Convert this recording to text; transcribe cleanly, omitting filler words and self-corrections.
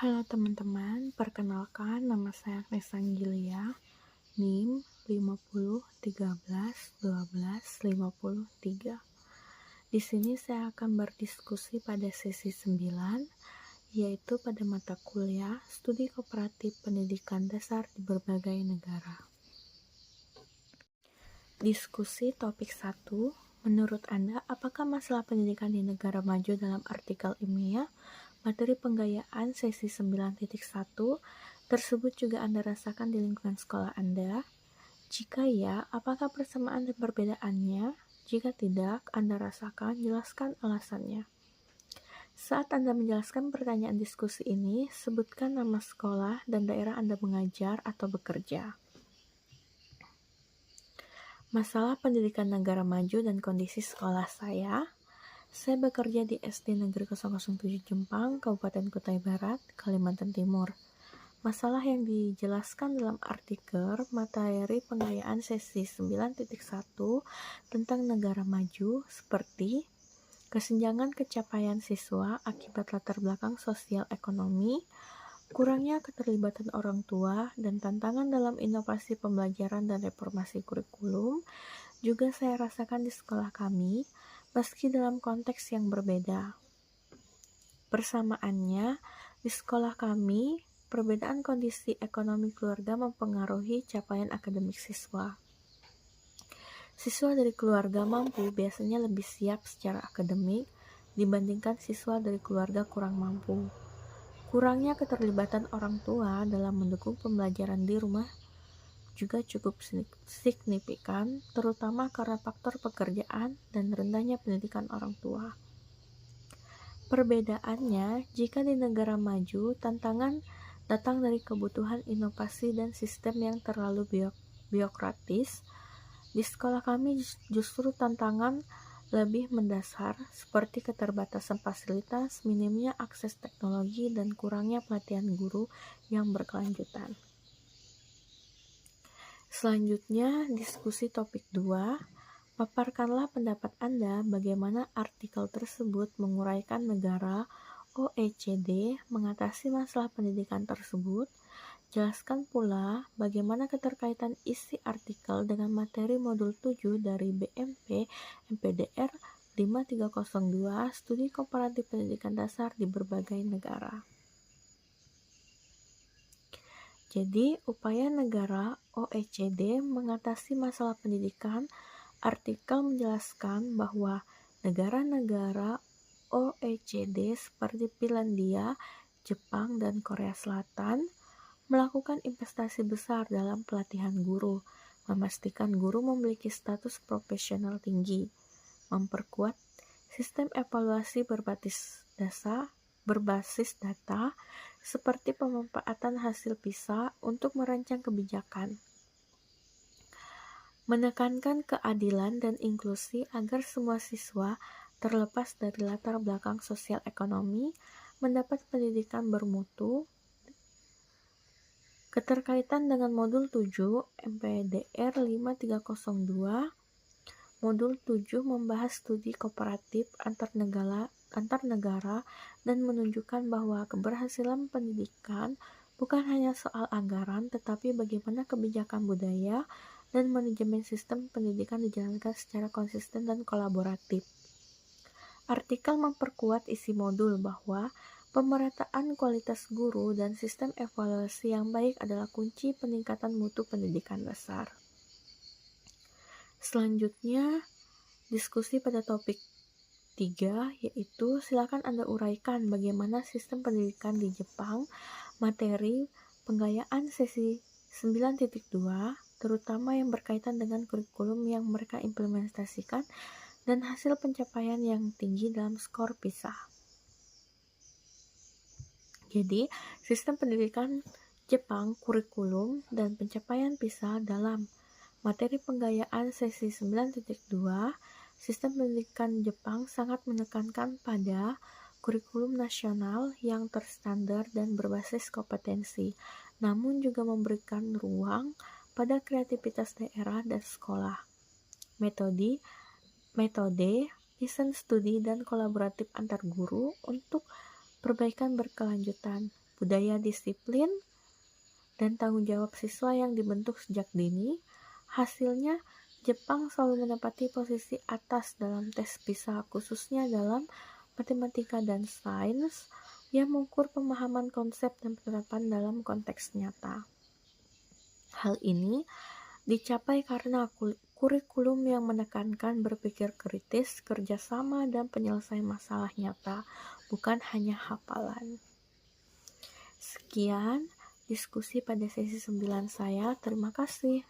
Halo teman-teman, perkenalkan nama saya Agnes Anggilia, NIM 50131253. Di sini saya akan berdiskusi pada sesi 9, yaitu pada mata kuliah Studi Kooperatif Pendidikan Dasar di berbagai negara. Diskusi topik 1. Menurut Anda, apakah masalah pendidikan di negara maju dalam artikel ilmiah materi penggayaan sesi 9.1 tersebut juga Anda rasakan di lingkungan sekolah Anda? Jika ya, apakah persamaan dan perbedaannya? Jika tidak, Anda rasakan, jelaskan alasannya. Saat Anda menjelaskan pertanyaan diskusi ini, sebutkan nama sekolah dan daerah Anda mengajar atau bekerja. Masalah pendidikan negara maju dan kondisi sekolah saya bekerja di SD Negeri 007 Jepang, Kabupaten Kutai Barat, Kalimantan Timur. Masalah yang dijelaskan dalam artikel materi penggayaan sesi 9.1 tentang negara maju seperti kesenjangan kecapaian siswa akibat latar belakang sosial ekonomi, kurangnya keterlibatan orang tua, dan tantangan dalam inovasi pembelajaran dan reformasi kurikulum juga saya rasakan di sekolah kami, meski dalam konteks yang berbeda. Persamaannya, di sekolah kami, perbedaan kondisi ekonomi keluarga mempengaruhi capaian akademik siswa. Siswa dari keluarga mampu biasanya lebih siap secara akademik dibandingkan siswa dari keluarga kurang mampu. Kurangnya keterlibatan orang tua dalam mendukung pembelajaran di rumah juga cukup signifikan, terutama karena faktor pekerjaan dan rendahnya pendidikan orang tua. Perbedaannya, jika di negara maju, tantangan datang dari kebutuhan inovasi dan sistem yang terlalu biokratis. Di sekolah kami justru tantangan lebih mendasar, seperti keterbatasan fasilitas, minimnya akses teknologi, dan kurangnya pelatihan guru yang berkelanjutan. Selanjutnya, diskusi topik 2. Paparkanlah pendapat Anda bagaimana artikel tersebut menguraikan negara OECD mengatasi masalah pendidikan tersebut. Jelaskan pula bagaimana keterkaitan isi artikel dengan materi modul 7 dari BMP MPDR 5302 Studi Kooperatif Pendidikan Dasar di berbagai negara. Jadi, upaya negara OECD mengatasi masalah pendidikan. Artikel menjelaskan bahwa negara-negara OECD seperti Finlandia, Jepang, dan Korea Selatan melakukan investasi besar dalam pelatihan guru, memastikan guru memiliki status profesional tinggi, memperkuat sistem evaluasi berbasis data seperti pemanfaatan hasil PISA untuk merancang kebijakan, menekankan keadilan dan inklusi agar semua siswa, terlepas dari latar belakang sosial ekonomi, mendapat pendidikan bermutu. Keterkaitan dengan modul 7 MPDR 5302, modul 7 membahas studi kooperatif antar negara dan menunjukkan bahwa keberhasilan pendidikan bukan hanya soal anggaran, tetapi bagaimana kebijakan budaya dan manajemen sistem pendidikan dijalankan secara konsisten dan kolaboratif. Artikel memperkuat isi modul bahwa pemerataan kualitas guru dan sistem evaluasi yang baik adalah kunci peningkatan mutu pendidikan dasar. Selanjutnya, diskusi pada topik 3, yaitu silakan Anda uraikan bagaimana sistem pendidikan di Jepang, materi penggayaan sesi 9.2, terutama yang berkaitan dengan kurikulum yang mereka implementasikan dan hasil pencapaian yang tinggi dalam skor PISA. Jadi, sistem pendidikan Jepang, kurikulum, dan pencapaian PISA dalam materi penggayaan sesi 9.2, sistem pendidikan Jepang sangat menekankan pada kurikulum nasional yang terstandar dan berbasis kompetensi, namun juga memberikan ruang pada kreativitas daerah dan sekolah. Metode, desain studi, dan kolaboratif antar guru untuk perbaikan berkelanjutan, budaya disiplin, dan tanggung jawab siswa yang dibentuk sejak dini. Hasilnya, Jepang selalu menempati posisi atas dalam tes PISA, khususnya dalam matematika dan sains, yang mengukur pemahaman konsep dan penerapan dalam konteks nyata. Hal ini dicapai karena kurikulum yang menekankan berpikir kritis, kerjasama, dan penyelesaian masalah nyata, bukan hanya hafalan. Sekian diskusi pada sesi 9 saya. Terima kasih.